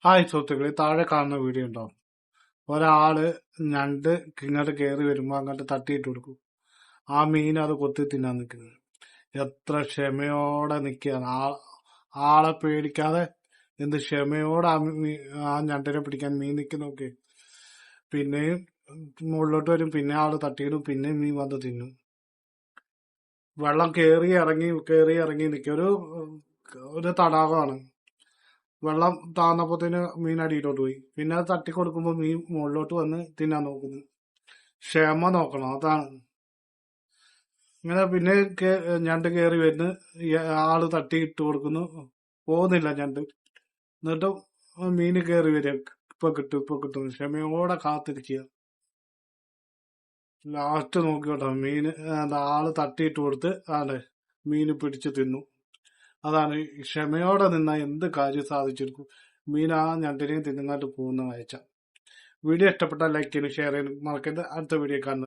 Hi സുഹൃത്തുക്കളെ, താഴെ കാണുന്ന വീഡിയോ ഉണ്ടോ? ഒരാള് ഞണ്ട് ഇങ്ങോട്ട് കയറി വരുമ്പോ അങ്ങോട്ട് തട്ടിയിട്ട് കൊടുക്കും. ആ മീൻ അത് കൊത്തി തിന്നാൻ നിൽക്കുന്നത്. എത്ര ക്ഷമയോടെ നിൽക്കുകയാണ്. ആളെ പേടിക്കാതെ എന്ത് ക്ഷമയോടെ ആ ഞണ്ടിനെ പിടിക്കാൻ മീൻ നിൽക്കുന്നൊക്കെ. പിന്നെയും മുകളിലോട്ട് വരും, പിന്നെ ആള് തട്ടിയിടും, പിന്നെ മീൻ വന്ന് തിന്നും. വെള്ളം കയറി ഇറങ്ങി നിൽക്കുക. ഒരു തടാകമാണ്. വെള്ളം താന്നപ്പോത്തിന് മീൻ അടിയിലോട്ട് പോയി. പിന്നെ അത് തട്ടി കൊടുക്കുമ്പോൾ മീൻ മുകളിലോട്ട് വന്ന് തിന്നാൻ നോക്കുന്നു. ക്ഷമ നോക്കണം, അതാണ്. ഇങ്ങനെ പിന്നെ ഞണ്ട് കയറി വരുന്നു, ആള് തട്ടി ഇട്ട് കൊടുക്കുന്നു, പോകുന്നില്ല ഞണ്ട്. എന്നിട്ടും മീന് കയറി വരിക, ഇപ്പൊ കിട്ടും. ക്ഷമയോടെ കാത്തിരിക്കുക. ലാസ്റ്റ് നോക്കിയോട്ടോ മീന് ആള് തട്ടിയിട്ട് കൊടുത്ത് മീന് പിടിച്ച് തിന്നു. അതാണ് ക്ഷമയോടെ നിന്ന എന്ത് കാര്യം സാധിച്ചെടുക്കും. മീൻ ആ ഞണ്ടിനെയും തിന്നുങ്ങാട്ട് പോകുന്ന കാഴ്ച. വീഡിയോ ഇഷ്ടപ്പെട്ടാൽ ലൈക്ക് ചെയ്യാനും ഷെയർ ചെയ്യാനും മറക്കരുത്. അടുത്ത വീഡിയോ കാണുന്നത്.